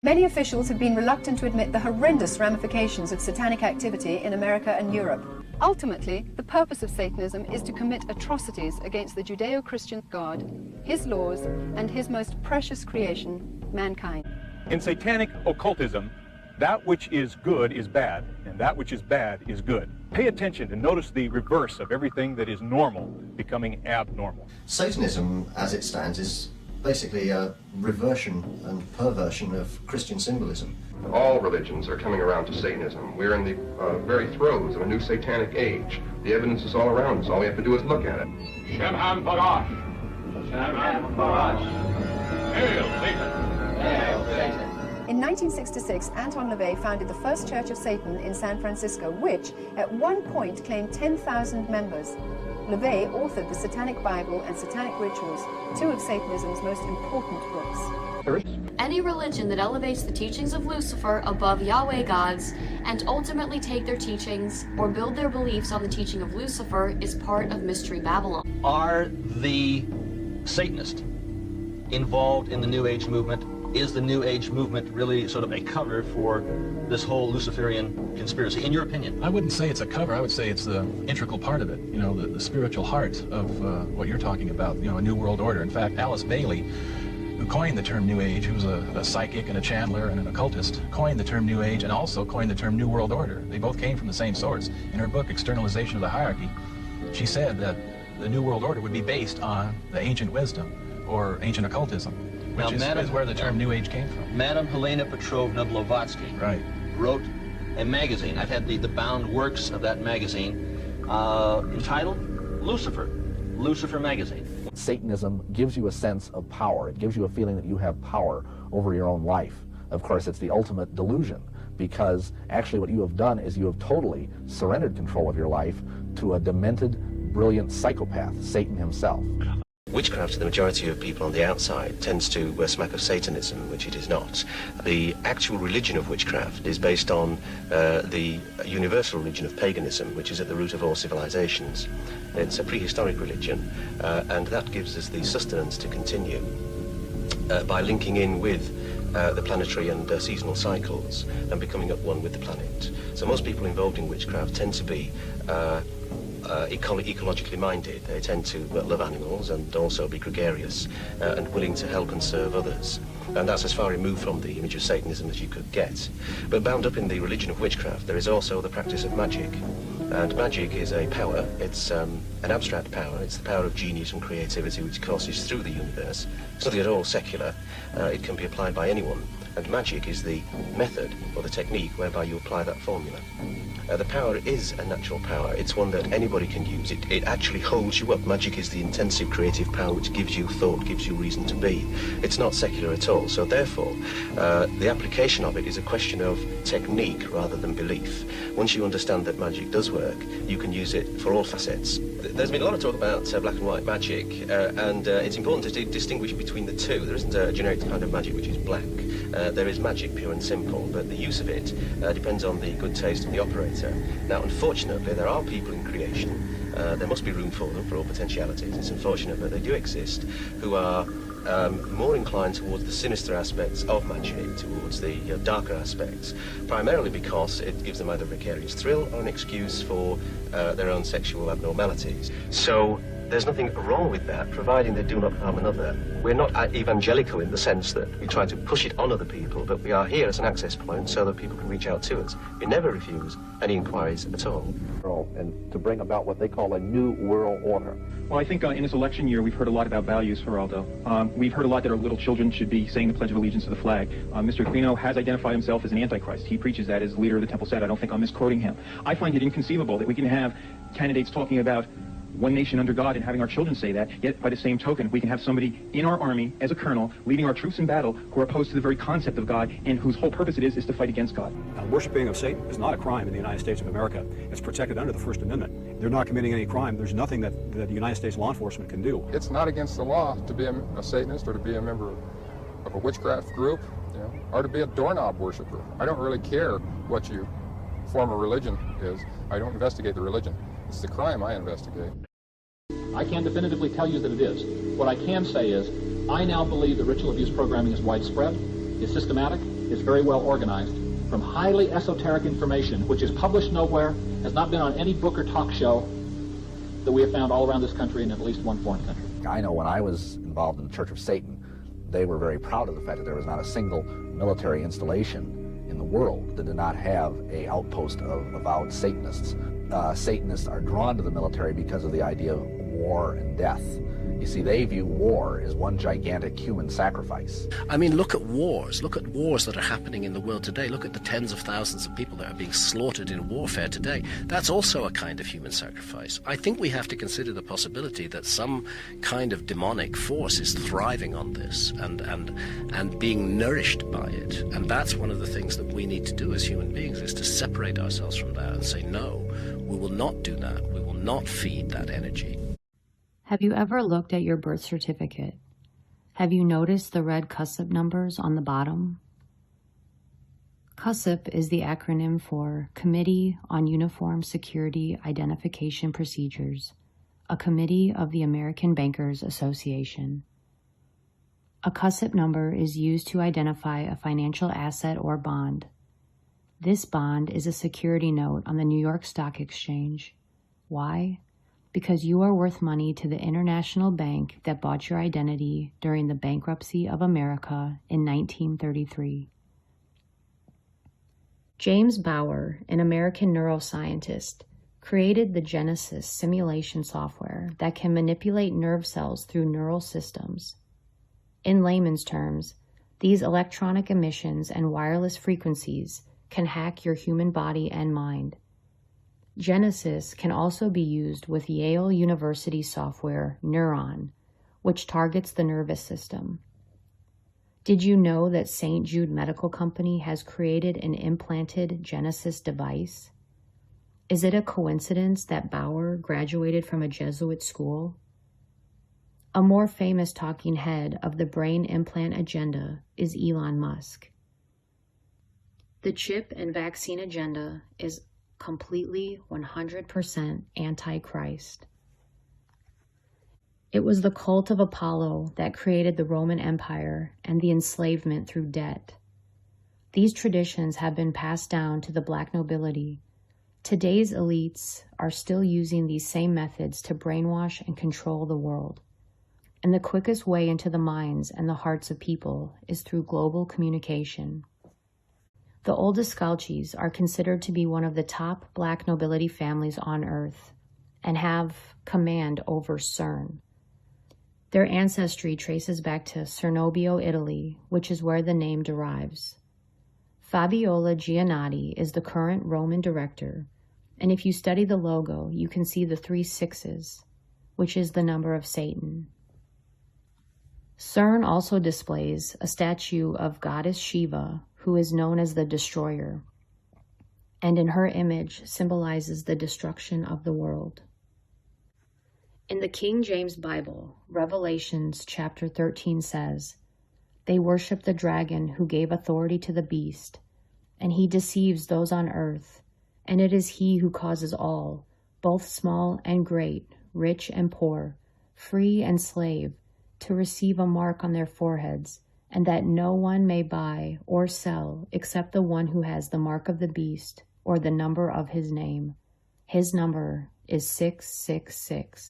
Many officials have been reluctant to admit the horrendous ramifications of satanic activity in America and Europe. Ultimately, the purpose of Satanism is to commit atrocities against the Judeo-Christian God, his laws, and his most precious creation, mankind. In satanic occultism, that which is good is bad, and that which is bad is good. Pay attention and notice the reverse of everything that is normal becoming abnormal. Satanism, as it stands, is basically a reversion and perversion of Christian symbolism. All religions are coming around to Satanism. We're in the very throes of a new satanic age. The evidence is all around us. All we have to do is look at it. Shemham Parash. Shemham Parash. Hail Satan. Hail Satan. In 1966, Anton LaVey founded the first Church of Satan in San Francisco, which at one point claimed 10,000 members. LaVey authored the Satanic Bible and Satanic Rituals, two of Satanism's most important books. Any religion that elevates the teachings of Lucifer above Yahweh gods and ultimately take their teachings or build their beliefs on the teaching of Lucifer is part of Mystery Babylon. Are the Satanists involved in the New Age movement? Is the New Age movement really sort of a cover for this whole Luciferian conspiracy, in your opinion? I wouldn't say it's a cover. I would say it's the integral part of it, you know, the spiritual heart of what you're talking about, you know, a new world order. In fact, Alice Bailey, who coined the term New Age, who was a psychic and a channeler and an occultist, coined the term New Age and also coined the term New World Order. They both came from the same source. In her book, Externalization of the Hierarchy, she said that the New World Order would be based on the ancient wisdom or ancient occultism, which is where the term New Age came from. Madame Helena Petrovna Blavatsky wrote a magazine. I've had the bound works of that magazine entitled Lucifer, Lucifer Magazine. Satanism gives you a sense of power. It gives you a feeling that you have power over your own life. Of course, it's the ultimate delusion, because actually what you have done is you have totally surrendered control of your life to a demented, brilliant psychopath, Satan himself. Witchcraft to the majority of people on the outside tends to smack of Satanism, which it is not. The actual religion of witchcraft is based on the universal religion of paganism, which is at the root of all civilizations. It's a prehistoric religion, and that gives us the sustenance to continue by linking in with the planetary and seasonal cycles and becoming at one with the planet. So most people involved in witchcraft tend to be ecologically minded. They tend to love animals and also be gregarious and willing to help and serve others. And that's as far removed from the image of Satanism as you could get. But bound up in the religion of witchcraft, there is also the practice of magic. And magic is a power. It's an abstract power. It's the power of genius and creativity which courses through the universe. It's nothing at all secular. It can be applied by anyone. And magic is the method or the technique whereby you apply that formula. The power is a natural power. It's one that anybody can use. It actually holds you up. Magic is the intensive creative power which gives you thought, gives you reason to be. It's not secular at all. So therefore, the application of it is a question of technique rather than belief. Once you understand that magic does work, you can use it for all facets. There's been a lot of talk about black and white magic, and it's important to distinguish between the two. There isn't a generic kind of magic which is black. There is magic, pure and simple, but the use of it depends on the good taste of the operator. Now, unfortunately, there are people in creation, there must be room for them, for all potentialities, it's unfortunate, but they do exist, who are more inclined towards the sinister aspects of magic, towards the darker aspects, primarily because it gives them either a vicarious thrill or an excuse for their own sexual abnormalities. So there's nothing wrong with that, providing they do not harm another. We're not evangelical in the sense that we try to push it on other people, but we are here as an access point so that people can reach out to us. We never refuse any inquiries at all. And to bring about what they call a new world order. Well, I think in this election year, we've heard a lot about values, Geraldo. We've heard a lot that our little children should be saying the Pledge of Allegiance to the flag. Mr. Aquino has identified himself as an antichrist. He preaches that as the leader of the Temple Sat. I don't think I'm misquoting him. I find it inconceivable that we can have candidates talking about one nation under God and having our children say that, yet by the same token, we can have somebody in our army as a colonel leading our troops in battle who are opposed to the very concept of God and whose whole purpose it is to fight against God. Worshiping of Satan is not a crime in the United States of America. It's protected under the First Amendment. They're not committing any crime. There's nothing that the United States law enforcement can do. It's not against the law to be a Satanist or to be a member of a witchcraft group, you know, or to be a doorknob worshiper. I don't really care what your form of religion is. I don't investigate the religion. It's the crime I investigate. I can't definitively tell you that it is. What I can say is, I now believe that ritual abuse programming is widespread, is systematic, is very well organized from highly esoteric information, which is published nowhere, has not been on any book or talk show, that we have found all around this country and in at least one foreign country. I know when I was involved in the Church of Satan, they were very proud of the fact that there was not a single military installation in the world that did not have an outpost of avowed Satanists. Satanists are drawn to the military because of the idea of war and death. You see, they view war as one gigantic human sacrifice. I mean, look at wars. Look at wars that are happening in the world today. Look at the tens of thousands of people that are being slaughtered in warfare today. That's also a kind of human sacrifice. I think we have to consider the possibility that some kind of demonic force is thriving on this and being nourished by it. And that's one of the things that we need to do as human beings, is to separate ourselves from that and say, no, we will not do that. We will not feed that energy. Have you ever looked at your birth certificate? Have you noticed the red CUSIP numbers on the bottom? CUSIP is the acronym for Committee on Uniform Security Identification Procedures, a committee of the American Bankers Association. A CUSIP number is used to identify a financial asset or bond. This bond is a security note on the New York Stock Exchange. Why? Because you are worth money to the international bank that bought your identity during the bankruptcy of America in 1933. James Bauer, an American neuroscientist, created the Genesis simulation software that can manipulate nerve cells through neural systems. In layman's terms, these electronic emissions and wireless frequencies can hack your human body and mind. Genesis can also be used with Yale University software Neuron, which targets the nervous system. Did you know that St. Jude Medical Company has created an implanted Genesis device? Is it a coincidence that Bauer graduated from a Jesuit school? A more famous talking head of the brain implant agenda is Elon Musk. The chip and vaccine agenda is completely 100% anti-Christ. It was the cult of Apollo that created the Roman Empire and the enslavement through debt. These traditions have been passed down to the black nobility. Today's elites are still using these same methods to brainwash and control the world. And the quickest way into the minds and the hearts of people is through global communication. The oldest Scalchis are considered to be one of the top black nobility families on earth and have command over CERN. Their ancestry traces back to Cernobio, Italy, which is where the name derives. Fabiola Giannotti is the current Roman director, and if you study the logo, you can see the 3 6s, which is the number of Satan. CERN also displays a statue of goddess Shiva, who is known as the Destroyer, and in her image symbolizes the destruction of the world. In the King James Bible, Revelations chapter 13 says, "They worship the dragon who gave authority to the beast, and he deceives those on earth, and it is he who causes all, both small and great, rich and poor, free and slave, to receive a mark on their foreheads, and that no one may buy or sell except the one who has the mark of the beast or the number of his name. His number is 666.